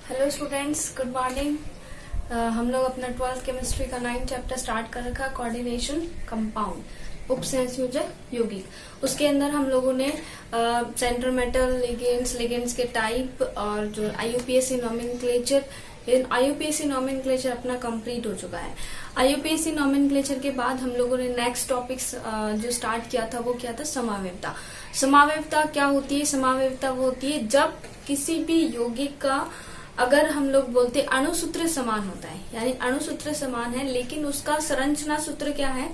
Hello students, good morning. हम लोग अपना 12th केमिस्ट्री का 9th चैप्टर स्टार्ट कर रखा, कोऑर्डिनेशन कंपाउंड, उपसंयोजक यौगिक। उसके अंदर हम लोगों ने सेंट्रल मेटल, लिगेंड्स के टाइप और जो आईयूपीएसी नोमेनक्लेचर, आईयूपीएसी नोमेनक्लेचर अपना कंप्लीट हो चुका है। आईयूपीएसी नोमेनक्लेचर के बाद हम लोगों ने नेक्स्ट टॉपिक्स जो स्टार्ट किया था वो क्या था, समावयवता। समावयवता क्या होती है? समावयवता वो होती है जब किसी भी यौगिक का, अगर हम लोग बोलते अणुसूत्र समान होता है, यानी अणुसूत्र समान है लेकिन उसका संरचना सूत्र क्या है,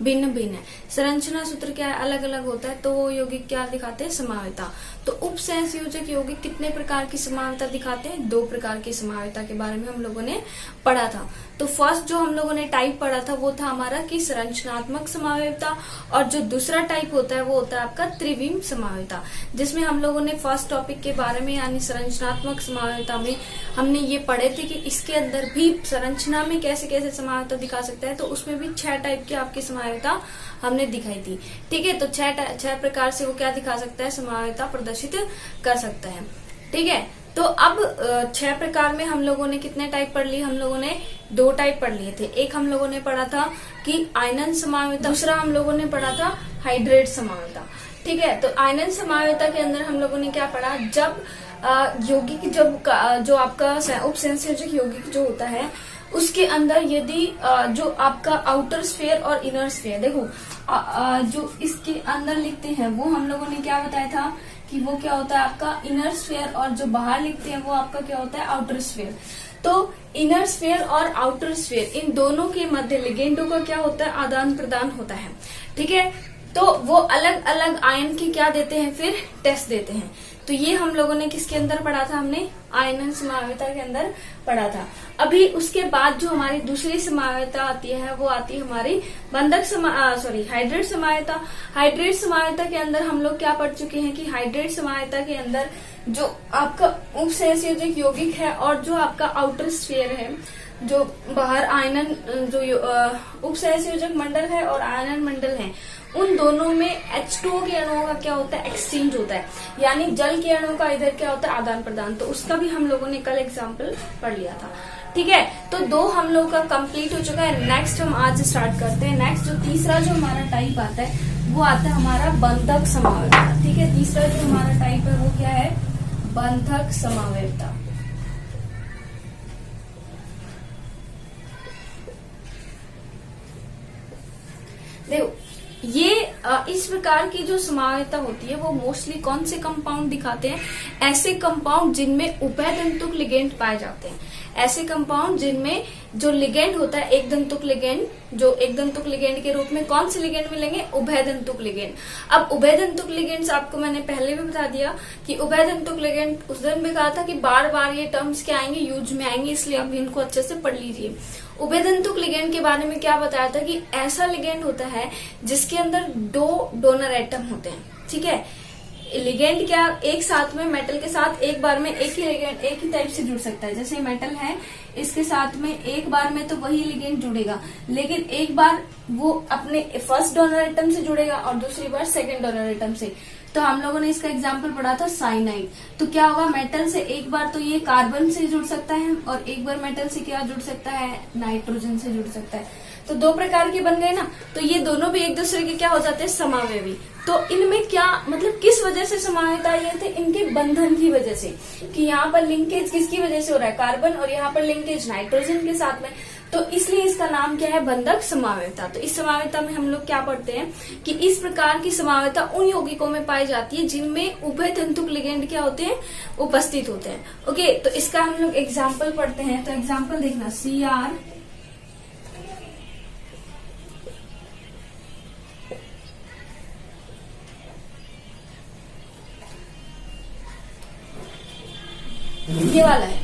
भिन्न भिन्न है। संरचना सूत्र क्या है, अलग अलग होता है, तो वो यौगिक क्या दिखाते हैं, समावयवता। तो उपसंयोजक यौगिक कितने प्रकार की समावयवता दिखाते हैं? 2 प्रकार की समावयवता के बारे में हम लोगों ने पढ़ा था। तो फर्स्ट जो हम लोगों ने टाइप पढ़ा था वो था हमारा कि संरचनात्मक समावयवता, और जो दूसरा टाइप होता है वो होता है आपका त्रिविम समावयवता, जिसमें हम लोगों ने फर्स्ट टॉपिक के बारे में यानी संरचनात्मक समावयवता में हमने ये पढ़े थे कि इसके अंदर भी संरचना में कैसे कैसे समावयवता दिखा सकता है। तो उसमें भी 6 टाइप की आपकी समावयवता हमने दिखाई थी। ठीक है, तो 6 प्रकार से वो क्या दिखा सकता है, समावयवता प्रदर्शित कर सकता है। ठीक है, तो अब 6 प्रकार में हम लोगों ने कितने टाइप पढ़ लिए? हम लोगों ने 2 टाइप पढ़ लिए थे। एक हम लोगों ने पढ़ा था कि आयनन समावयवता, दूसरा हम लोगों ने पढ़ा था हाइड्रेट समावयवता। ठीक है, तो आयनन समावयवता के अंदर हम लोगों ने क्या पढ़ा, जब यौगिक जो आपका उपसंयोजक यौगिक जो होता है उसके अंदर यदि जो आपका आउटर स्फीयर और इनर स्फीयर, देखो जो इसके अंदर लिखते हैं वो हम लोगों ने क्या बताया था कि वो क्या होता है आपका इनर स्फीयर, और जो बाहर लिखते हैं वो आपका क्या होता है, आउटर स्फीयर। तो इनर स्फीयर और आउटर स्फीयर, इन दोनों के मध्य लिगेंडों का क्या होता है, आदान प्रदान होता है। ठीक है, तो वो अलग अलग आयन की क्या देते हैं, फिर टेस्ट देते हैं। तो ये हम लोगों ने किसके अंदर पढ़ा था, हमने आयनन समावयवता के अंदर पढ़ा था। अभी उसके बाद जो हमारी दूसरी समावयवता आती है वो आती है हमारी हाइड्रेट समावयवता। हाइड्रेट समावयवता के अंदर हम लोग क्या पढ़ चुके हैं कि हाइड्रेट समावयवता के अंदर जो आपका उपसंयोजक यौगिक है और जो आपका आउटर स्फीयर है, जो बाहर आयनन जो उपसंयोजक मंडल है और आयनन मंडल है, उन दोनों में H2O के अणुओं का क्या होता है, एक्सचेंज होता है, यानी जल के अणुओं का इधर क्या होता है, आदान प्रदान। तो उसका भी हम लोगों ने कल एग्जाम्पल पढ़ लिया था। ठीक है, तो 2 हम लोग का कंप्लीट हो चुका है। नेक्स्ट हम आज स्टार्ट करते हैं। नेक्स्ट जो तीसरा जो हमारा टाइप आता है वो आता है हमारा बंधक समावयवता। ठीक है, तीसरा जो हमारा टाइप है वो क्या है, बंधक समावयवता। देखो ये इस प्रकार की जो समावयवता होती है वो मोस्टली कौन से कंपाउंड दिखाते हैं, ऐसे कंपाउंड जिनमें उभयदंतुक लिगेंड पाए जाते हैं। ऐसे कंपाउंड जिनमें जो लिगेंड होता है एकदंतुक लिगेंड, जो एकदंतुक लिगेंड के रूप में कौन से लिगेंड मिलेंगे, उभयदंतुक लिगेंड। अब उभयदंतुक लिगेंड्स आपको मैंने पहले भी बता दिया कि उभयदंतुक लिगेंड, उस दिन भी कहा था कि बार बार ये टर्म्स क्या आएंगे, यूज में आएंगे, इसलिए आप इनको अच्छे से पढ़ लीजिए। उभयदंतुक लिगेंड के बारे में क्या बताया था कि ऐसा लिगेंड होता है जिसके अंदर 2 डोनर एटम होते हैं। ठीक है, लिगेंड क्या एक साथ में मेटल के साथ एक बार में एक ही लिगेंड एक ही टाइप से जुड़ सकता है। जैसे मेटल है, इसके साथ में एक बार में तो वही लिगेंड जुड़ेगा, लेकिन एक बार वो अपने फर्स्ट डोनर एटम से जुड़ेगा और दूसरी बार सेकंड डोनर एटम से। तो हम लोगों ने इसका एग्जाम्पल पढ़ा था साइनाइड। तो क्या होगा, मेटल से एक बार तो ये कार्बन से जुड़ सकता है और एक बार मेटल से क्या जुड़ सकता है, नाइट्रोजन से जुड़ सकता है। तो 2 प्रकार के बन गए ना, तो ये दोनों भी एक दूसरे के क्या हो जाते हैं, समावयवी। तो इनमें क्या मतलब किस वजह से समावयवता ये थे, इनके बंधन की वजह से, कि यहाँ पर लिंकेज किसकी वजह से हो रहा है, कार्बन, और यहाँ पर लिंकेज नाइट्रोजन के साथ में। तो इसलिए इसका नाम क्या है, बंधक समावयवता। तो इस समावयवता में हम लोग क्या पढ़ते हैं कि इस प्रकार की समावयवता उन यौगिकों में पाई जाती है जिनमें उभयदंतुक लिगेंड क्या होते हैं, उपस्थित होते हैं। ओके, तो इसका हम लोग एग्जाम्पल पढ़ते हैं। तो एग्जाम्पल देखना, Cr ये वाला है।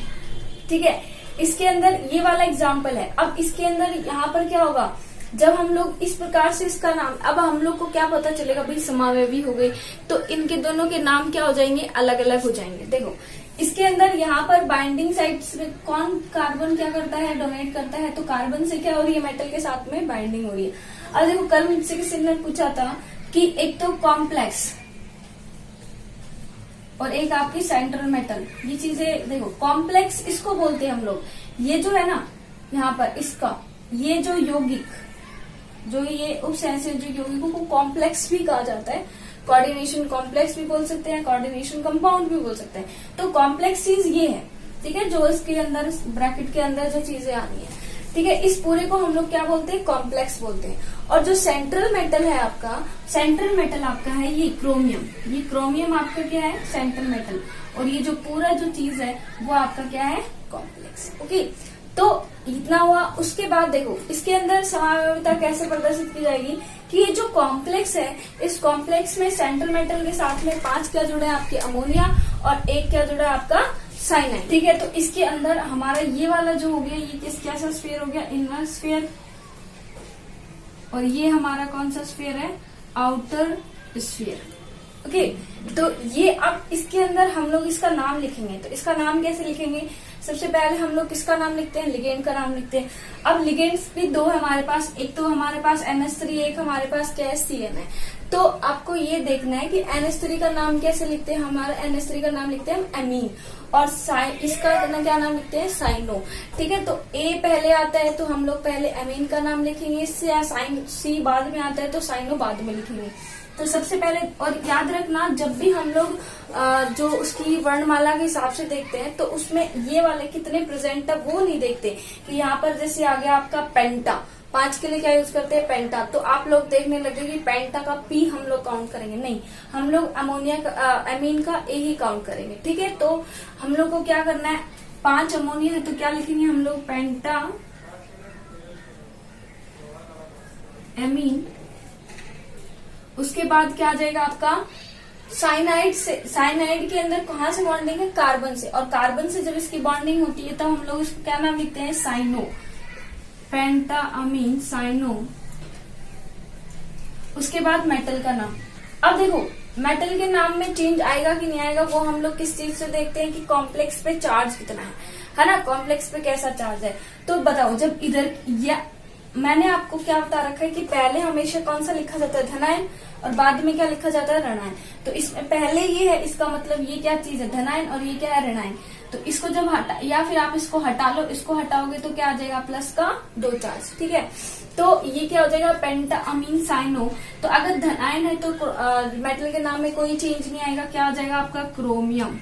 ठीक है, इसके अंदर ये वाला एग्जाम्पल है। अब इसके अंदर यहाँ पर क्या होगा, जब हम लोग इस प्रकार से इसका नाम, अब हम लोग को क्या पता चलेगा भाई, समावयवी हो गई, तो इनके दोनों के नाम क्या हो जाएंगे, अलग अलग हो जाएंगे। देखो इसके अंदर यहाँ पर बाइंडिंग साइड्स में कौन कार्बन क्या करता है, डोनेट करता है, तो कार्बन से क्या हो रही है, मेटल के साथ में बाइंडिंग हो रही है। अब देखो कल मुझसे किसी ने पूछा था कि एक तो कॉम्प्लेक्स और एक आपकी सेंट्रल मेटल। ये चीजें देखो, कॉम्प्लेक्स इसको बोलते हैं हम लोग। ये जो है ना यहाँ पर इसका, ये जो यौगिक, जो ये उपसंयोजक यौगिकों को कॉम्प्लेक्स भी कहा जाता है। कोऑर्डिनेशन कॉम्प्लेक्स भी बोल सकते हैं, कोऑर्डिनेशन कंपाउंड भी बोल सकते हैं। तो कॉम्प्लेक्स चीज ये है, ठीक है, जो इसके अंदर ब्रैकेट के अंदर जो चीजें आनी है, ठीक है, इस पूरे को हम लोग क्या बोलते हैं, कॉम्प्लेक्स बोलते हैं। और जो सेंट्रल मेटल है आपका, सेंट्रल मेटल आपका है ये क्रोमियम। ये क्रोमियम आपका क्या है, सेंट्रल मेटल। और ये जो पूरा जो चीज है वो आपका क्या है, कॉम्प्लेक्स। ओके, तो इतना हुआ। उसके बाद देखो इसके अंदर समवायता कैसे प्रदर्शित की जाएगी कि ये जो कॉम्प्लेक्स है, इस कॉम्प्लेक्स में सेंट्रल मेटल के साथ में 5 क्या जुड़े हैं आपके, अमोनिया, और 1 क्या जुड़ा है आपका, साइनाइड। ठीक है, तो इसके अंदर हमारा ये वाला जो हो गया, ये कैसा स्फीयर हो गया, इनर स्फीयर। और ये हमारा कौन सा स्फीयर है, आउटर स्फीयर। ओके, तो ये अब इसके अंदर हम लोग इसका नाम लिखेंगे। तो इसका नाम कैसे लिखेंगे, सबसे पहले हम लोग किसका नाम लिखते हैं, लिगेंड का नाम लिखते हैं। अब लिगेंड्स भी 2 है हमारे पास, एक तो हमारे पास NH3, एक हमारे पास क्या है, CN है। तो आपको ये देखना है कि NH3 का नाम कैसे लिखते हैं, हमारा NH3 का नाम लिखते हैं हम एमीन, और इसका क्या नाम लिखते हैं, साइनो। ठीक है, तो A पहले आता है तो हम लोग पहले एमीन का नाम लिखेंगे, C बाद में आता है तो साइनो बाद में लिखेंगे। तो सबसे पहले, और याद रखना जब भी हम लोग जो उसकी वर्णमाला के हिसाब से देखते हैं तो उसमें ये वाले कितने प्रेजेंट है वो नहीं देखते कि यहाँ पर जैसे आ गया आपका पेंटा, 5 के लिए क्या यूज करते हैं, पेंटा। तो आप लोग देखने लगे कि पेंटा का P हम लोग काउंट करेंगे, नहीं, हम लोग अमोनिया का एमीन का A ही काउंट करेंगे। ठीक है, तो हम लोग को क्या करना है, 5 अमोनिया है तो क्या लिखेंगे हम लोग, पेंटा एमीन। उसके बाद क्या आ जाएगा आपका, साइनाइड से, साइनाइड के अंदर कहां से बॉन्डिंग है, कार्बन से, और कार्बन से जब इसकी बॉन्डिंग होती है तो हम लोग इसको क्या नाम लिखते हैं, साइनो, पेंटाअमीन, साइनो। उसके बाद मेटल का नाम। अब देखो मेटल के नाम में चेंज आएगा कि नहीं आएगा, वो हम लोग किस चीज से देखते हैं कि कॉम्प्लेक्स पे चार्ज कितना है ना, कॉम्प्लेक्स पे कैसा चार्ज है। तो बताओ, जब इधर या मैंने आपको क्या बता रखा है कि पहले हमेशा कौन सा लिखा जाता है, धनायन, और बाद में क्या लिखा जाता है, ऋणायन। तो इसमें पहले ये है, इसका मतलब ये क्या चीज है, धनायन, और ये क्या है, ऋणायन। तो इसको जब हटा, या फिर आप इसको हटा लो, इसको हटाओगे तो क्या आ जाएगा, प्लस का 2 चार्ज। ठीक है, तो ये क्या हो जाएगा, पेंटाअमीन साइनो। तो अगर धनायन है तो मेटल के नाम में कोई चेंज नहीं आएगा, क्या आ जाएगा आपका, क्रोमियम।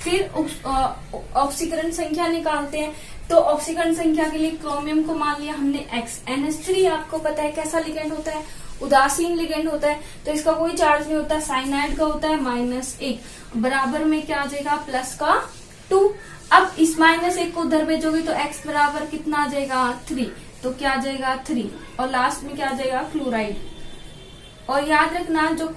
फिर ऑक्सीकरण संख्या निकालते हैं। तो ऑक्सीकरण संख्या के लिए क्रोमियम को मान लिया हमने X। NH3 आपको पता है कैसा लिगेंड होता है, उदासीन लिगेंड होता है, तो इसका कोई चार्ज नहीं होता। साइनाइड का होता है -1, बराबर में क्या आ जाएगा, प्लस का 2। अब इस -1 को उधर भेजोगे तो X बराबर कितना आ जाएगा, 3, तो क्या आ जाएगा 3, और लास्ट में क्या आ जाएगा, क्लोराइड। और याद रखना जो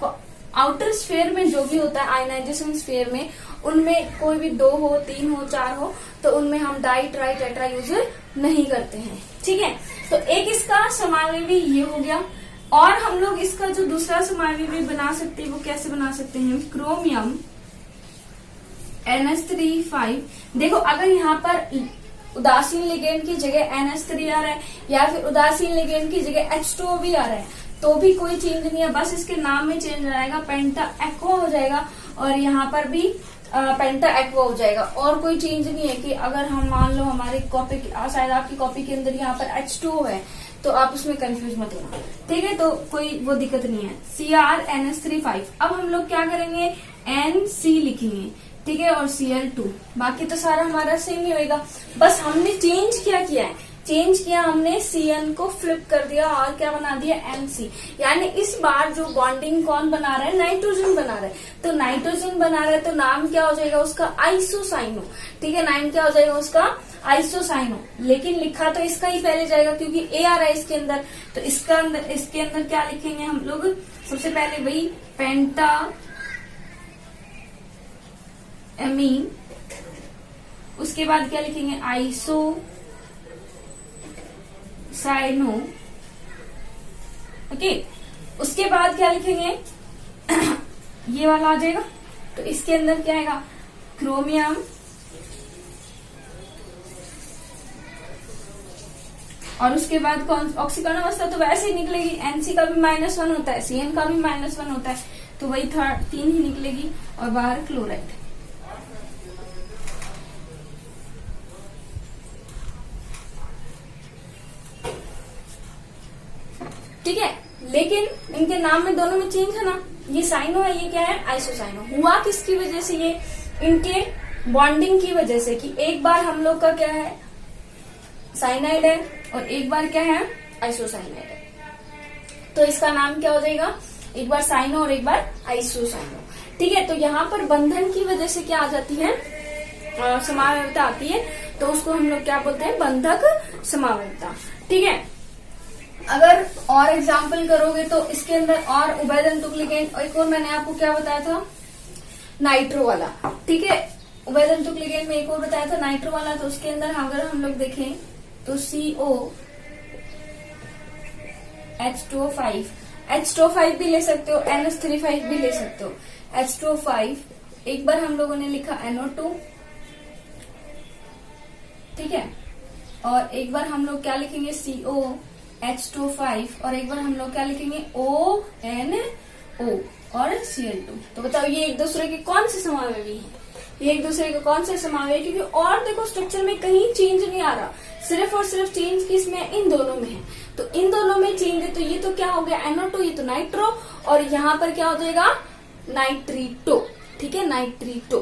आउटर स्फीयर में जो भी होता है, आयनाइजेशन स्फीयर में, उनमें कोई भी 2 हो, 3 हो, 4 हो, तो उनमें हम डाई ट्राई टेट्रा यूज नहीं करते हैं। ठीक है, तो एक इसका समावयवी ये हो गया। और हम लोग इसका जो दूसरा समावयवी बना सकते हैं वो कैसे बना सकते हैं, क्रोमियम NH3 देखो, अगर यहाँ पर उदासीन लिगेंड की जगह NH3 आ रहा है, या फिर उदासीन लिगेंड की जगह H2O भी आ रहा है, तो भी कोई चेंज नहीं है, बस इसके नाम में चेंज आएगा, पेंटा एक्वा हो जाएगा, और यहाँ पर भी पेंटा एक्वा हो जाएगा। और कोई चेंज नहीं है कि अगर हम मान लो हमारी कॉपी, शायद आपकी कॉपी के अंदर यहाँ पर H2O है, तो आप उसमें कंफ्यूज मत होना। ठीक है, तो कोई वो दिक्कत नहीं है, CrNH3 अब हम लोग क्या करेंगे, NC लिखेंगे। ठीक है, और Cl2, बाकी तो सारा हमारा सेम ही होगा, बस हमने चेंज क्या किया है, चेंज किया हमने, CN को फ्लिप कर दिया और क्या बना दिया, NC। यानी इस बार जो बॉन्डिंग कौन बना रहा है, नाइट्रोजन बना रहा है। तो नाइट्रोजन बना रहा है तो नाम क्या हो जाएगा उसका, आइसोसाइनो। ठीक है, नाम क्या हो जाएगा उसका, आइसोसाइनो। लेकिन लिखा तो इसका ही पहले जाएगा क्योंकि A आ रहा है इसके अंदर, तो इसके अंदर क्या लिखेंगे हम लोग, सबसे पहले वही पेंटा एमीन। उसके बाद क्या लिखेंगे, आइसो साइनो। ओके, उसके बाद क्या लिखेंगे ये वाला आ जाएगा, तो इसके अंदर क्या आएगा, क्रोमियम और उसके बाद कौन, ऑक्सीकरण अवस्था तो वैसे ही निकलेगी, NC का भी -1 होता है, CN का भी -1 होता है, तो वही 3 ही निकलेगी और बाहर क्लोराइड। ठीक है, लेकिन इनके नाम में दोनों में चेंज है ना, ये साइनो है, ये क्या है आइसोसाइनो। हुआ किसकी वजह से, ये इनके बॉन्डिंग की वजह से, कि एक बार हम लोग का क्या है साइनाइड है और एक बार क्या है आइसोसाइनाइड है, तो इसका नाम क्या हो जाएगा, एक बार साइनो और एक बार आइसोसाइनो। ठीक है, तो यहाँ पर बंधन की वजह से क्या आ जाती है, समावयवता आती है, तो उसको हम लोग क्या बोलते हैं, बंधक समावयवता। ठीक है, अगर और एग्जाम्पल करोगे तो इसके अंदर और उभयदंतुक लिगेंड, एक और मैंने आपको क्या बताया था, नाइट्रो वाला। ठीक है, उभयदंतुक लिगेंड में एक और बताया था नाइट्रो वाला, तो उसके अंदर अगर हम लोग देखें तो COH2O5, H2O5 भी ले सकते हो, NH3 भी ले सकते हो। H2O5 एक बार हम लोगों ने लिखा NO2, ठीक है, और एक बार हम लोग क्या लिखेंगे COH2O5, और एक बार हम लोग क्या लिखेंगे ONO और Cl2। तो बताओ ये एक दूसरे के कौन से समावयवी हैं, ये एक दूसरे के कौन से समावयवी, क्योंकि और देखो स्ट्रक्चर में कहीं चेंज नहीं आ रहा, सिर्फ और सिर्फ चेंज किसमें, इन दोनों में है। तो इन दोनों में चेंज है, तो ये तो क्या हो गया NO2, ये तो नाइट्रो, और यहाँ पर क्या हो जाएगा नाइट्रीटो। ठीक है, नाइट्रीटो।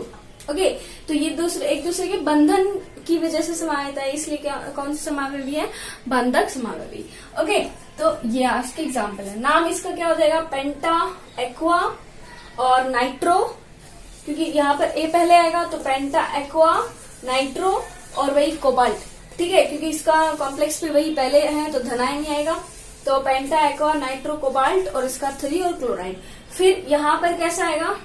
ओके, तो ये एक दूसरे के बंधन की वजह से समावयता है, इसलिए क्या कौन सी समावयवी है, बंधक समावयवी। ओके, तो ये आज के एग्जाम्पल है। नाम इसका क्या हो जाएगा, पेंटा एक्वा और नाइट्रो, क्योंकि यहाँ पर ए पहले आएगा, तो पेंटा एक्वा नाइट्रो और वही कोबाल्ट। ठीक है, क्योंकि इसका कॉम्प्लेक्स भी वही पहले है, तो धनायन ही आएगा, तो पेंटा एक्वा नाइट्रो कोबाल्ट, और इसका 3 और क्लोराइड। फिर यहाँ पर कैसा आएगा,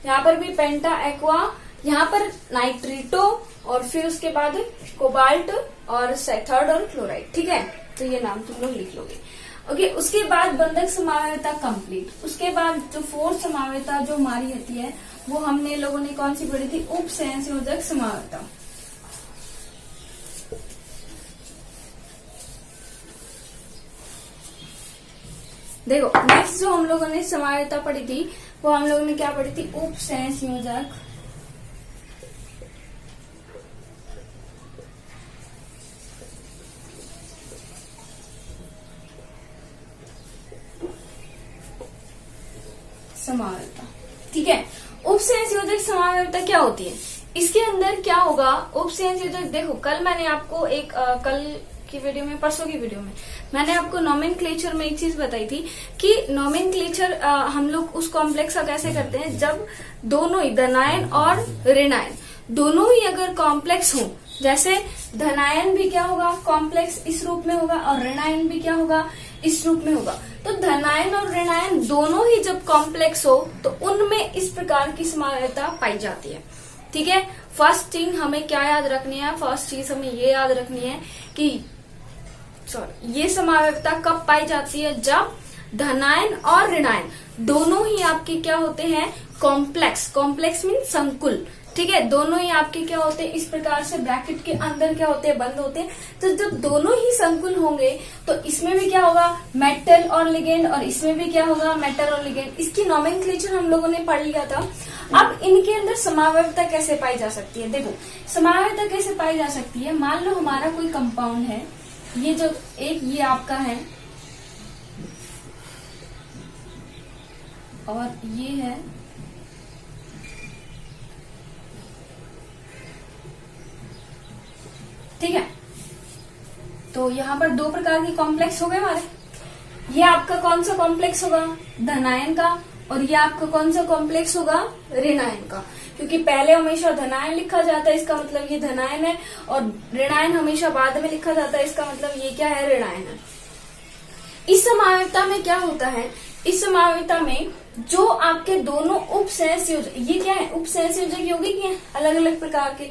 यहाँ पर भी पेंटा एक्वा, यहाँ पर नाइट्रीटो, और फिर उसके बाद कोबाल्ट और थर्ड और क्लोराइड। ठीक है, तो ये नाम तुम लोग लिख लोगे। ओके, उसके बाद बंधक समावयवता कंप्लीट। उसके बाद जो फोर्थ समावयवता जो हमारी होती है, वो हमने लोगों ने कौन सी पढ़ी थी, उपसंयोजक समावयवता। देखो नेक्स्ट जो हम लोगों ने समावयवता पढ़ी थी, वो हम लोगों ने क्या पढ़ी थी, उपसंयोजक समावयवता। ठीक है, उपसंयोजक समावयवता क्या होती है, इसके अंदर क्या होगा, उपसंयोजक देखो कल मैंने आपको एक कल की वीडियो में, परसों की वीडियो में मैंने आपको नोमेनक्लेचर में एक चीज बताई थी कि नोमेनक्लेचर हम लोग उस कॉम्प्लेक्स का कैसे करते हैं, जब दोनों ही धनायन और ऋणायन दोनों ही अगर कॉम्प्लेक्स हो, जैसे धनायन भी क्या होगा कॉम्प्लेक्स इस रूप में होगा, और ऋणायन भी क्या होगा इस रूप में होगा। तो धनायन और ऋणायन दोनों ही जब कॉम्प्लेक्स हो, तो उनमें इस प्रकार की समावयवता पाई जाती है। ठीक है, फर्स्ट थिंग हमें क्या याद रखनी है, फर्स्ट चीज हमें ये याद रखनी है कि ये समावयवता कब पाई जाती है, जब धनायन और ऋणायन दोनों ही आपके क्या होते हैं, कॉम्प्लेक्स। कॉम्प्लेक्स मीन संकुल। ठीक है, दोनों ही आपके क्या होते हैं, इस प्रकार से ब्रैकेट के अंदर क्या होते हैं, बंद होते हैं। तो जब दोनों ही संकुल होंगे, तो इसमें भी क्या होगा, मेटल और लिगेंड, और इसमें भी क्या होगा, मेटल और लिगेंड। इसकी नोमेनक्लेचर हम लोगों ने पढ़ लिया था। अब इनके अंदर समावयवता कैसे पाई जा सकती है, देखो समावयवता कैसे पाई जा सकती है। मान लो हमारा कोई कंपाउंड है, ये जो एक ये आपका है और ये है, ठीक है, तो यहाँ पर दो प्रकार के कॉम्प्लेक्स हो गए हमारे। ये आपका कौन सा कॉम्प्लेक्स होगा, धनायन का, और ये आपका कौन सा कॉम्प्लेक्स होगा, ऋणायन का। क्योंकि पहले हमेशा धनायन लिखा जाता है, इसका मतलब ये धनायन है, और ऋणायन हमेशा बाद में लिखा जाता है, इसका मतलब ये क्या है, ऋणायन है। इस समावयवता में क्या होता है, इस समावयवता में जो आपके दोनों उपसंयोजक, ये क्या है, उपसंयोजक यौगिक हैं अलग अलग प्रकार के,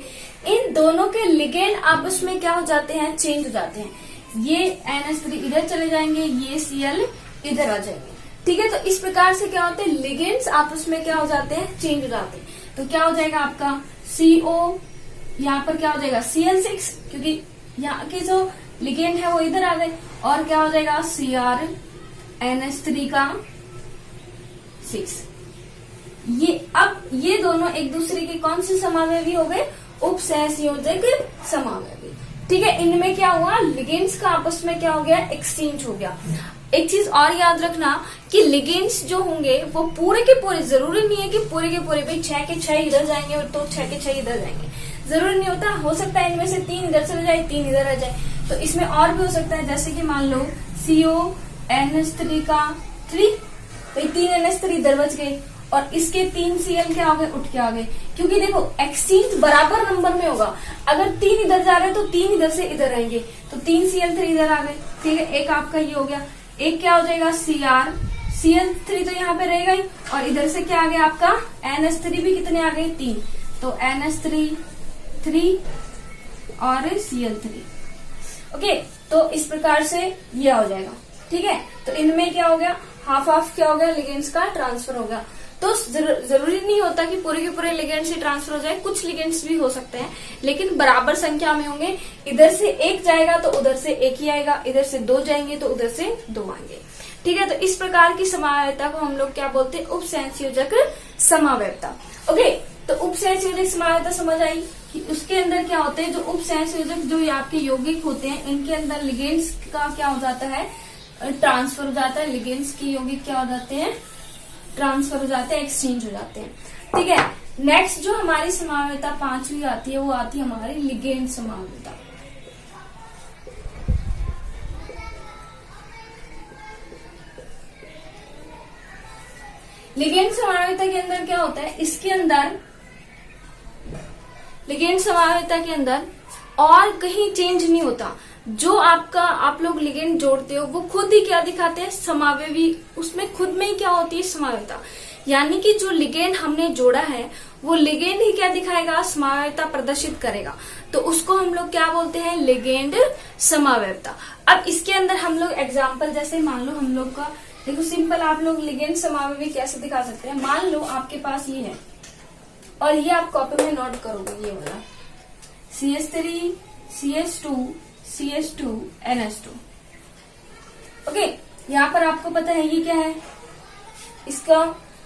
इन दोनों के लिगेंड आपस में क्या हो जाते हैं, चेंज हो जाते हैं। ये NH3 इधर चले जाएंगे, ये Cl इधर आ जाएंगे। ठीक है, तो इस प्रकार से क्या होते हैं, लिगेंड्स आपस में क्या हो जाते हैं, चेंज हो जाते हैं। तो क्या हो जाएगा आपका CO, यहाँ पर क्या हो जाएगा Cl6, क्योंकि यहाँ के जो लिगेंड है वो इधर आ गए, और क्या हो जाएगा Cr NH3 का 6। ये दोनों एक दूसरे के कौन से समावयवी हो गए? उपसहसंयोजक समावयवी। ठीक है, इनमें क्या हुआ? लिगेंड्स का आपस में क्या हो गया? एक्सचेंज हो गया। एक चीज और याद रखना कि लिगेंड्स जो होंगे वो पूरे के पूरे, जरूरी नहीं है कि पूरे के पूरे भाई 6 के 6 इधर जाएंगे तो 6 के 6 इधर जाएंगे, जरूरी नहीं होता। हो सकता है इनमें से 3 इधर चले जाए, 3 इधर आ जाए। तो इसमें और भी हो सकता है, जैसे कि मान लो CONH3 का 3, भाई 3 NH3 इधर बच गए और इसके 3 Cl क्या हो गए? उठ के आ गए। क्योंकि देखो एक्सचेंज बराबर नंबर में होगा। अगर 3 इधर जा रहे हैं तो 3 इधर से इधर आएंगे, तो 3 Cl3 इधर आ गए। ठीक है, एक आपका ये हो गया। एक क्या हो जाएगा? Cl3 तो यहाँ पे रहेगा ही, और इधर से क्या आ गया आपका? NH3 भी कितने आ गए? 3। तो NH3 3 और Cl3। ओके, तो इस प्रकार से ये हो जाएगा। ठीक है, तो इनमें क्या हो गया? हाफ हाफ क्या हो गया? लिगेंड्स का ट्रांसफर हो गया। तो जरूरी नहीं होता कि पूरे के पूरे लिगेंड्स ही ट्रांसफर हो जाए, कुछ लिगेंड्स भी हो सकते हैं, लेकिन बराबर संख्या में होंगे। इधर से एक जाएगा तो उधर से एक ही आएगा, इधर से 2 जाएंगे तो उधर से 2 आएंगे। ठीक है, तो इस प्रकार की समावयवता को हम लोग क्या बोलते हैं? उपसहसंयोजक समावयवता। ओके, तो उपसहसंयोजक समावयवता समझ आई कि उसके अंदर क्या होते हैं? जो उपसहसंयोजक जो आपके यौगिक होते हैं, इनके अंदर लिगेंड्स का क्या हो जाता है? ट्रांसफर हो जाता है। लिगेंड्स के यौगिक क्या हो जाते हैं? ट्रांसफर हो जाते हैं, एक्सचेंज हो जाते हैं। ठीक है, नेक्स्ट जो हमारी समावयवता 5वीं आती है वो आती है हमारी लिगेंड समावयवता। लिगेंड समावयवता के अंदर क्या होता है? इसके अंदर लिगेंड समावयवता के अंदर और कहीं चेंज नहीं होता। जो आप लोग लिगेंड जोड़ते हो वो खुद ही क्या दिखाते हैं? समावयवी। उसमें खुद में ही क्या होती है? समावयवता। यानी कि जो लिगेंड हमने जोड़ा है वो लिगेंड ही क्या दिखाएगा? समावयवता प्रदर्शित करेगा। तो उसको हम लोग क्या बोलते हैं? लिगेंड समावयवता। अब इसके अंदर हम लोग एग्जाम्पल, जैसे मान लो हम लोग का, देखो सिंपल आप लोग लिगेंड समावयवी कैसे दिखा सकते हैं? मान लो आपके पास ये है और ये आप कॉपी में नोट करोगे, ये वाला CH3 CH2 CH2 NH2। Okay, यहाँ पर आपको पता है ये क्या है? इसका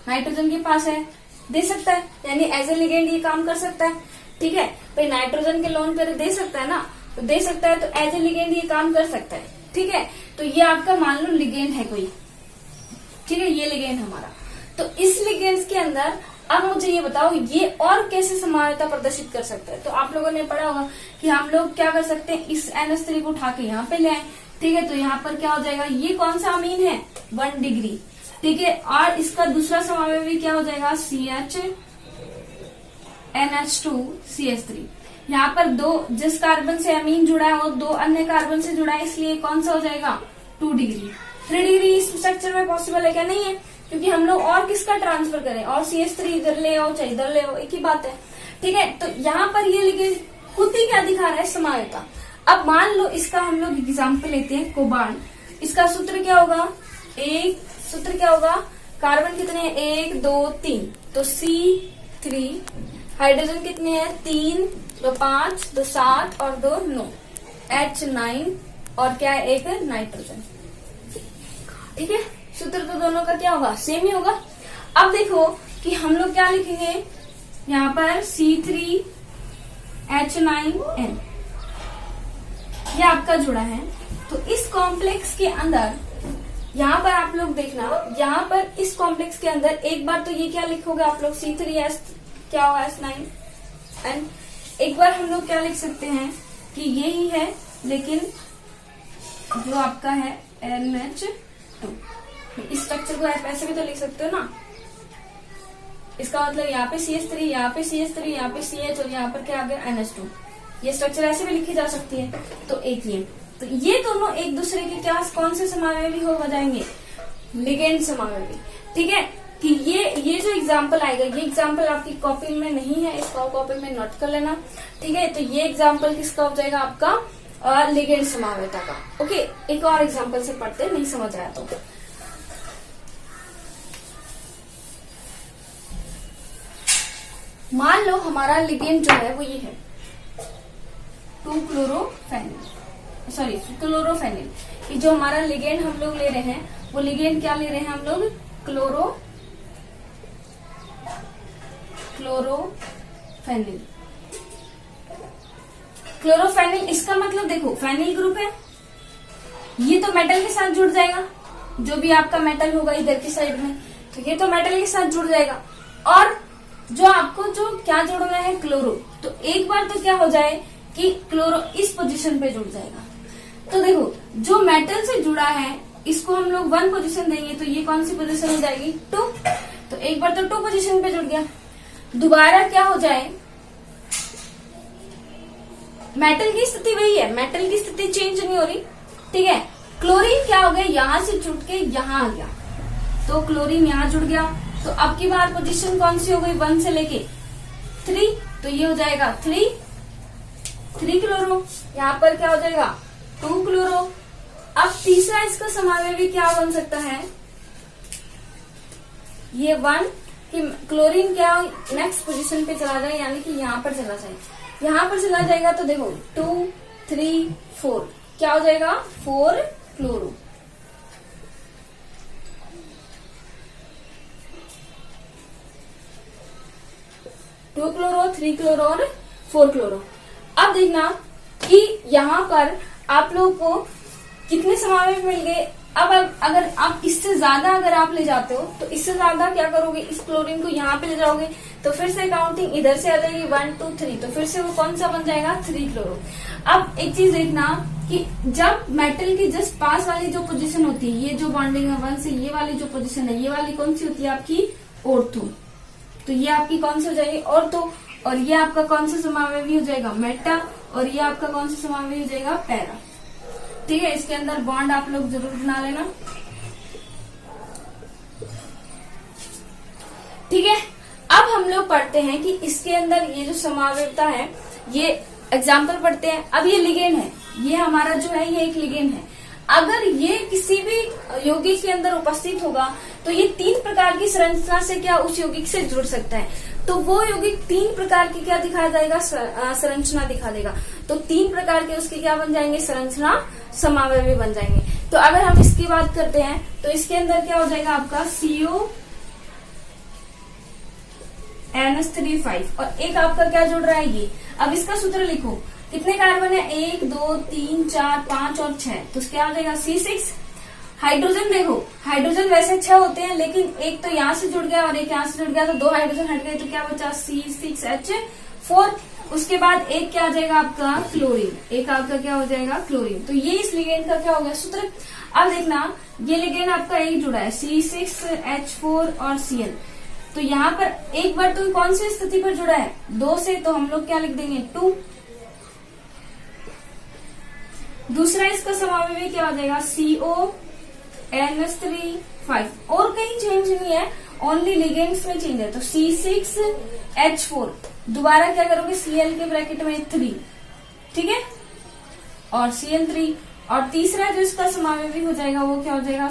नाइट्रोजन के पास है, दे सकता है, यानी एज ए लिगेंड ये काम कर सकता है। ठीक है, भाई नाइट्रोजन के लोन पर दे सकता है ना, तो दे सकता है, तो एज ए लिगेंड ये काम कर सकता है। ठीक है, तो ये आपका मान लो लिगेंड है कोई। ठीक है, ये लिगेंड हमारा। तो इस लिगेंड्स के अंदर अब मुझे ये बताओ ये और कैसे समावयवता प्रदर्शित कर सकता है? तो आप लोगों ने पढ़ा होगा कि हम लोग क्या कर सकते हैं? इस NH3 को उठा के यहाँ पे ले आए। ठीक है, तो यहाँ पर क्या हो जाएगा? ये कौन सा अमीन है? 1 डिग्री। ठीक है, और इसका दूसरा समावयवी क्या हो जाएगा? NH2 CH3। यहाँ पर 2 जिस कार्बन से अमीन जुड़ा है वो 2 अन्य कार्बन से जुड़ा है, इसलिए कौन सा हो जाएगा? 2 डिग्री। 3 डिग्री इस स्ट्रक्चर में पॉसिबल है क्या? नहीं है, क्योंकि हम लोग और किसका ट्रांसफर करें? और CH3 इधर ले आओ चाहे इधर ले आओ, एक ही बात है। ठीक है, तो यहाँ पर ये लिगेंड खुद ही क्या दिखा रहा है? समावयवता। अब मान लो इसका हम लोग एग्जाम्पल लेते हैं कोबाल्ट। इसका सूत्र क्या होगा? सूत्र क्या होगा? कार्बन कितने हैं? 1 2 3, तो C3। हाइड्रोजन कितने हैं? 3 2 5 2 7 और 2 9, H9 और क्या है? एक नाइट्रोजन। ठीक है, सूत्र तो दोनों का क्या होगा? सेम ही होगा। अब देखो कि हम लोग क्या लिखेंगे यहाँ पर? C3H9N, ये आपका जुड़ा है। तो इस कॉम्प्लेक्स के अंदर यहाँ पर आप लोग देखना, यहाँ पर इस कॉम्प्लेक्स के अंदर एक बार तो ये क्या लिखोगे आप लोग? C3H क्या होगा? H9N। एक बार हम लोग क्या लिख सकते हैं कि ये ही है, लेकिन जो आपका है NH2। इस स्ट्रक्चर को आप ऐसे भी तो लिख सकते हो ना। इसका मतलब यहाँ पे CH3, यहाँ पे CH3, यहाँ पे CH और यहाँ पर क्या आ गया? NH2। ये स्ट्रक्चर ऐसे भी लिखी जा सकती है। तो एक ये, तो ये दोनों एक दूसरे के क्या कौन से समावयवी हो जाएंगे? लिगेंड समावयवी। ठीक है, कि ये जो एग्जाम्पल आएगा, ये एग्जाम्पल आपकी कॉपी में नहीं है, इसको कॉपी में नोट कर लेना। ठीक है, तो ये एग्जाम्पल किसका हो जाएगा? आपका लिगेंड समावयवता का। ओके, एक और एग्जाम्पल से पढ़ते, नहीं समझ आया तो। मान लो हमारा लिगेंड जो है वो ये है 2-क्लोरोफेनिल। ये जो हमारा लिगेंड हम लोग ले रहे हैं वो लिगेंड क्या ले रहे हैं हम लोग? क्लोरोफेनिल। क्लोरोफेनिल इसका मतलब देखो फेनिल ग्रुप है, ये तो मेटल के साथ जुड़ जाएगा, जो भी आपका मेटल होगा इधर की साइड में, तो ये तो मेटल के साथ जुड़ जाएगा। और जो आपको जो क्या जोड़ना है क्लोरो, तो एक बार तो क्या हो जाए कि क्लोरो इस पोजीशन पे जुड़ जाएगा। तो देखो जो मेटल से जुड़ा है इसको हम लोग 1 पोजीशन देंगे, तो ये कौन सी पोजीशन हो जाएगी 2। तो एक बार तो 2 पोजीशन पे जुड़ गया, दोबारा क्या हो जाए, मेटल की स्थिति वही है, मेटल की स्थिति चेंज नहीं हो रही, ठीक है। क्लोरीन क्या हो गया, यहां से जुड़ के यहां आ गया, तो क्लोरीन यहां जुड़ गया, तो अब की बार पोजीशन कौन सी हो गई 1 से लेके 3, तो ये हो जाएगा 3 क्लोरो, यहाँ पर क्या हो जाएगा 2 क्लोरो। अब तीसरा इसका समावेशी क्या बन सकता है, ये 1 कि क्लोरीन क्या नेक्स्ट पोजीशन पे चला जाए, यानी कि यहाँ पर चला जाए, यहाँ पर चला जाएगा, तो देखो 2 3 4 क्या हो जाएगा 4 क्लोरो। टू क्लोरो 3 क्लोरो और 4 क्लोरो। अब देखना कि यहाँ पर आप लोग को कितने समावेश मिल गए। अब अगर आप इससे ज्यादा अगर आप ले जाते हो तो इससे ज्यादा क्या करोगे, इस क्लोरीन को यहाँ पे ले जाओगे तो फिर से काउंटिंग इधर से आ जाएगी 1 2 3, तो फिर से वो कौन सा बन जाएगा 3 क्लोरो। अब एक चीज देखना कि जब मेटल की जस्ट पास वाली जो पोजीशन होती है, ये जो बॉन्डिंग है 1 से, ये वाली जो पोजीशन है, ये वाली कौन सी होती है आपकी ऑर्थो, तो ये आपकी कौन सी हो जाएगी ऑर्थो, और ये आपका कौन सा समावेशी हो जाएगा मेटा, और ये आपका कौन सा समावेशी हो जाएगा पैरा। ठीक है, इसके अंदर बॉन्ड आप लोग जरूर बना लेना। ठीक है, अब हम लोग पढ़ते हैं कि इसके अंदर ये जो समावेशता है, ये एग्जाम्पल पढ़ते हैं। अब ये लिगेंड है, ये हमारा जो है ये एक लिगेंड है। अगर ये किसी भी यौगिक के अंदर उपस्थित होगा तो ये 3 प्रकार की संरचना से क्या उस यौगिक से जुड़ सकता है, तो वो यौगिक 3 प्रकार की क्या दिखा जाएगा संरचना दिखा देगा, तो 3 प्रकार के उसके क्या बन जाएंगे संरचना समावेशी बन जाएंगे। तो अगर हम इसकी बात करते हैं तो इसके अंदर क्या हो जाएगा आपका CONH3 और एक आपका क्या जुड़ रहा है ये। अब इसका सूत्र लिखो, कितने कार्बन है 1 2 3 4 5 और 6, तो क्या हो जाएगा C6। हाइड्रोजन देखो, हाइड्रोजन वैसे 6 होते हैं लेकिन एक तो यहाँ से जुड़ गया और एक यहाँ से जुड़ गया, तो 2 हाइड्रोजन हट गए, तो क्या बचा C6H4। उसके बाद एक क्या आ जाएगा आपका क्लोरीन, एक आपका क्या हो जाएगा क्लोरीन। तो ये इस लिगेंड का क्या हो गया सूत्र। अब देखना ये लिगेंड आपका एक जुड़ा है C6H4 और Cl, तो यहाँ पर एक बार तो कौन सी स्थिति पर जुड़ा है 2 से, तो हम लोग क्या लिख देंगे 2। दूसरा इसका समावेशी क्या हो जाएगा CONH3 और कहीं चेंज नहीं है, ओनली लिगेंड्स में चेंज है, तो C6H4 दोबारा क्या करोगे Cl के ब्रैकेट में 3, ठीक है, और Cl3, और तीसरा जो इसका समावेशी हो जाएगा वो क्या हो जाएगा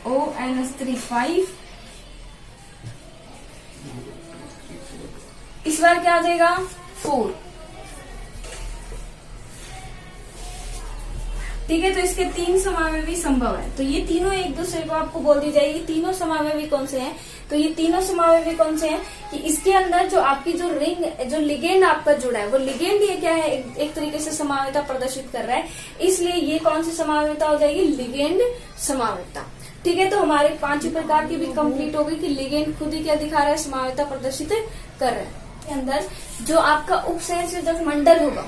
CONH3। इस बार क्या आ जाएगा 4, ठीक है। तो इसके 3 समावेशी संभव है, तो ये तीनों एक दूसरे को आपको बोल दी जाएगी तीनों समावेशी कौन से हैं। तो ये तीनों समावेशी कौन से हैं कि इसके अंदर जो आपकी जो रिंग जो लिगेंड आपका जुड़ा है वो लिगेंड ये क्या है एक तरीके से समावेशता प्रदर्शित कर रहा है, इसलिए ये कौन सी समावेशता हो जाएगी लिगेंड समावेशता। ठीक है, तो हमारे 5 प्रकार की भी कंप्लीट हो गई कि लिगेंड खुद ही क्या दिखा रहा है समावेशता प्रदर्शित कर रहा है। अंदर जो आपका उपसंयोजक मंडल होगा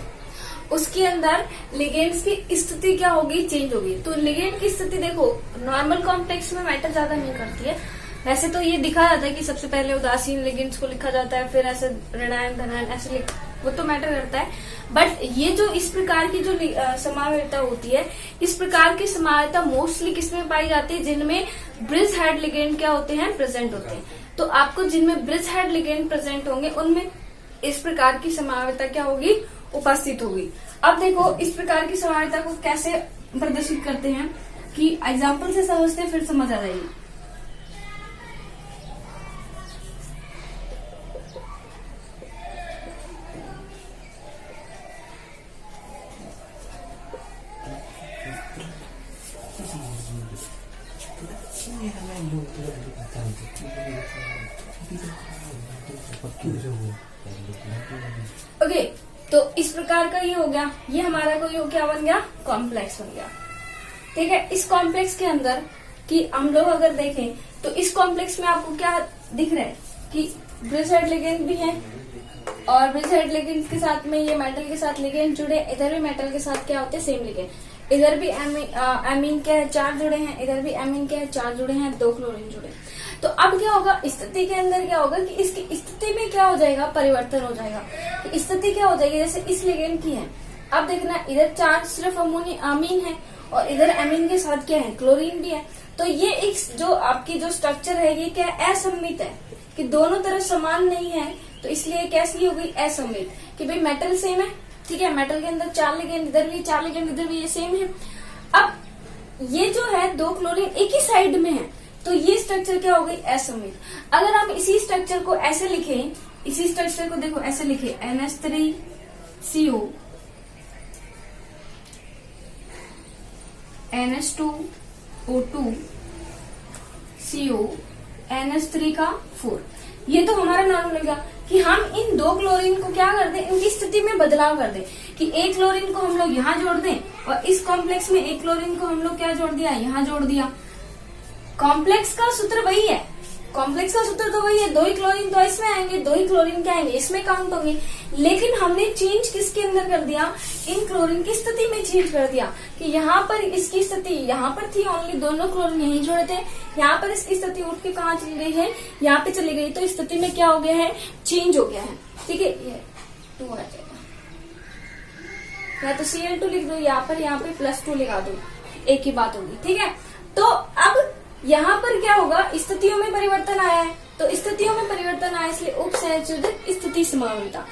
उसके अंदर लिगेंड्स की स्थिति क्या होगी चेंज होगी। तो लिगेंड की स्थिति देखो नॉर्मल कॉम्प्लेक्स में मैटर ज्यादा नहीं करती है, वैसे तो ये दिखा जाता है कि सबसे पहले उदासीन लिगेंड्स को लिखा जाता है, फिर ऐसे ऋणायन धनायन ऐसे वो तो मैटर करता है। बट ये जो इस प्रकार की जो समावेशता होती है, इस प्रकार की समावेशता मोस्टली किसमें पाई जाती है जिनमें ब्रिज हेड लिगेंड क्या होते हैं प्रेजेंट होते हैं। तो आपको जिनमें ब्रिज हेड लिगेंड प्रेजेंट होंगे उनमें इस प्रकार की समावेशता क्या होगी उपस्थित होगी। अब देखो इस प्रकार की समावेशता को कैसे प्रदर्शित करते हैं कि एग्जाम्पल से समझते हैं, फिर समझ आ जाएगी। ओके, तो इस प्रकार का ये हो गया, ये हमारा कोई हो क्या बन गया, कॉम्प्लेक्स बन गया। ठीक है, इस कॉम्प्लेक्स के अंदर कि हम लोग अगर देखें तो इस कॉम्प्लेक्स में आपको क्या दिख रहा है कि ब्रिज साइड लिगेंड भी है, और ब्रिज साइड लिगेंड के साथ में ये मेटल के साथ लिगेंड जुड़े, इधर भी मेटल के साथ क्या होते हैं, सेम लिगेंड, इधर भी एमीन के 4 जुड़े हैं, इधर भी एमीन के 4 जुड़े हैं, 2 क्लोरीन जुड़े। तो अब क्या होगा, स्थिति के अंदर क्या होगा कि इसकी स्थिति में क्या हो जाएगा, परिवर्तन हो जाएगा। स्थिति क्या हो जाएगी, जैसे इस लिगेंड की है, अब देखना इधर 4 सिर्फ अमीन है और इधर एमीन के साथ क्या है, क्लोरीन भी है। तो ये एक जो आपकी जो स्ट्रक्चर है ये क्या असममित है कि दोनों तरफ समान नहीं है, तो इसलिए कैसी हो गई, असममित, कि भाई मेटल सेम है। ठीक है, मेटल के अंदर 4 लिगेंड, इधर भी 4 लिगेंड, इधर भी ये सेम है। अब ये जो है 2 क्लोरीन एक ही साइड में है, तो ये स्ट्रक्चर क्या हो गई, असममित। अगर हम इसी स्ट्रक्चर को ऐसे लिखें, इसी स्ट्रक्चर को देखो ऐसे लिखे, NH3CO NH2O2 CO NH3 का 4, ये तो हमारा नाम मिलेगा कि हम इन 2 क्लोरीन को क्या कर दें, इनकी स्थिति में बदलाव कर दें, कि एक क्लोरीन को हम लोग यहाँ जोड़ दें और इस कॉम्प्लेक्स में एक क्लोरीन को हम लोग क्या जोड़ दिया, यहाँ जोड़ दिया। कॉम्प्लेक्स का सूत्र वही है, कॉम्प्लेक्स का सूत्र तो वही है, 2 ही क्लोरीन तो इसमें आएंगे, 2 ही क्लोरीन क्या आएंगे, इसमें काउंट होंगे। लेकिन हमने चेंज किसके अंदर कर दिया, इन क्लोरीन की स्थिति में चेंज कर दिया, कि यहाँ पर इसकी स्थिति यहाँ पर थी, ओनली दोनों क्लोरीन यहीं जुड़े थे, यहाँ पर इसकी स्थिति उठ के कहाँ चली गई है, यहाँ पे चली गई, तो स्थिति में क्या हो गया है, चेंज हो गया है। ठीक है, ये 2 आ जाएगा, या तो Cl2 लिख दो, यहाँ पे +2 लगा दो, एक ही बात होगी। ठीक है, तो अब यहाँ पर क्या होगा, स्थितियों में परिवर्तन आया है, तो स्थितियों में परिवर्तन आया इसलिए उपसंयोजक स्थिति समानता।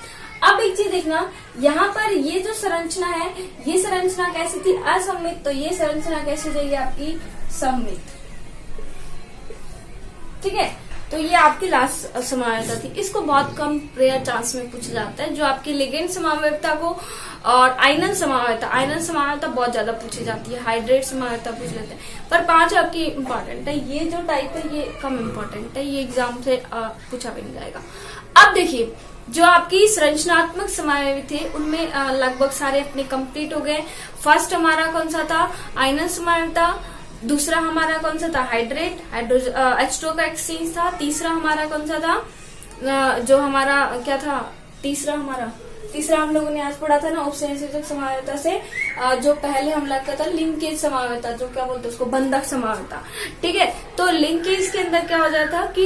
अब एक चीज देखना, यहाँ पर ये जो संरचना है, ये संरचना कैसी थी, असममित, तो ये संरचना कैसी हो जाएगी आपकी, सममित। ठीक है, तो ये आपकी लास्ट समानता थी। इसको बहुत कम रेयर चांस में पूछा जाता है, जो आपकी लिगेंड समानता को और आयनन समानता बहुत ज्यादा पूछी जाती है, हाइड्रेट समानता पूछ लेते हैं, पर 5 आपकी इम्पोर्टेंट है। ये जो टाइप है ये कम इम्पोर्टेंट है, ये एग्जाम से पूछा भी नहीं जाएगा। अब देखिए, जो आपकी संरचनात्मक समावयवी थे उनमें लगभग सारे अपने कंप्लीट हो गए। फर्स्ट हमारा कौन सा था, आयनन समानता, दूसरा हमारा कौन सा था, हाइड्रेट, H2O का एक्सचेंज था, तीसरा हमारा कौन सा था, जो हमारा क्या था, तीसरा हम लोगों ने आज पढ़ा था ना, उपसंयोजक समावयवता से जो पहले हम लगता था लिंकेज समावयवता, जो क्या बोलते हैं उसको, बंधक समावयवता। ठीक है, तो लिंकेज के अंदर क्या हो जाता है कि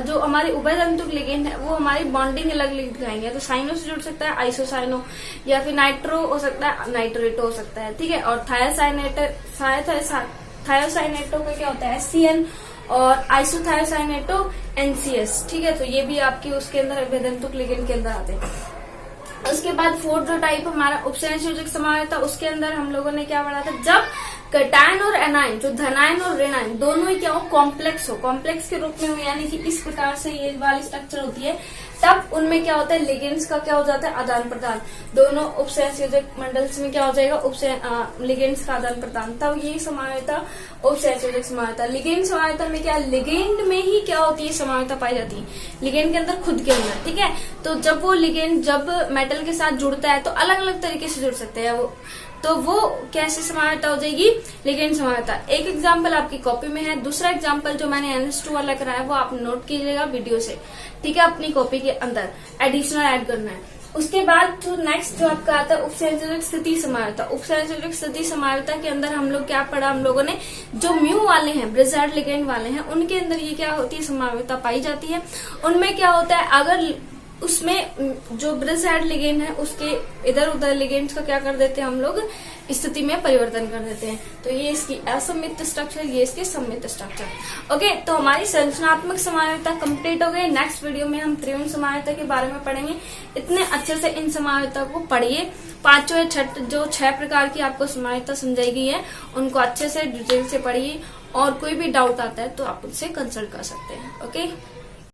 जो हमारे उभयतंतुक लिगेंड है वो हमारी बॉन्डिंग अलग दिखाएंगे, तो साइनो से जुड़ सकता है, आइसोसाइनो, या फिर नाइट्रो हो सकता है, नाइट्रेटो हो सकता है। ठीक है, और थायोसाइनेटो का क्या होता है, SCN, और आइसोथायोसाइनेटो NCS। ठीक है, तो ये भी आपकी उसके अंदर उभयतंतुक लिगेंड के अंदर आते हैं। उसके बाद 4th जो टाइप हमारा उपसंयोजक समावयवता, उसके अंदर हम लोगों ने क्या पढ़ा था, जब कैटायन और एनायन, जो धनायन और ऋणायन दोनों ही क्या हो, कॉम्प्लेक्स के रूप में हो, यानी कि इस प्रकार से ये वाली स्ट्रक्चर होती है, तब उनमें क्या होता है, लिगेंड्स का क्या हो जाता है, आदान प्रदान। दोनों उपसंयोजक मंडल्स में क्या हो जाएगा, लिगेंड्स का आदान प्रदान, तब ये समावयवता उपसंयोजक समावयवता। लिगेंड समावयवता में क्या, लिगेंड में ही क्या होती है, समावयवता पाई जाती है, लिगेंड के अंदर खुद के अंदर। ठीक है, तो जब वो लिगेंड जब मेटल के साथ जुड़ता है तो अलग अलग तरीके से जुड़ सकते हैं वो, तो वो कैसे समावयवता हो जाएगी, लिगेंड समावयवता। एक एग्जांपल आपकी कॉपी में है, दूसरा एग्जांपल जो मैंने NH2 वाला कराया वो आप नोट कीजिएगा वीडियो से। ठीक है, अपनी कॉपी के अंदर एडिशनल ऐड करना है। उसके बाद जो नेक्स्ट जो आपका आता है उपसंयोजक स्थिति समावयवता। उपसंयोजक स्थिति समावयवता के अंदर हम लोग क्या पढ़ा, हम लोगों ने जो म्यू वाले हैं, ब्रिजर्ड लिगेंड वाले हैं, उनके अंदर ये क्या होती है, समावयवता पाई जाती है। उनमें क्या होता है, अगर उसमें जो ब्रिजर्ड लिगेंड है उसके इधर उधर लिगेंड्स का क्या कर देते हैं हम लोग, स्थिति में परिवर्तन कर देते हैं। तो ये इसकी असममित स्ट्रक्चर, ये इसके सममित स्ट्रक्चर। ओके, तो हमारी संरचनात्मक समावयवता कंप्लीट हो गई। नेक्स्ट वीडियो में हम त्रिविम समावयवता के बारे में पढ़ेंगे। इतने अच्छे से इन समावयवता को पढ़िए, 5 या 6 प्रकार की आपको समावयवता समझाई गई है, उनको अच्छे से डिटेल से पढ़िए, और कोई भी डाउट आता है तो आप उनसे कंसल्ट कर सकते हैं। ओके।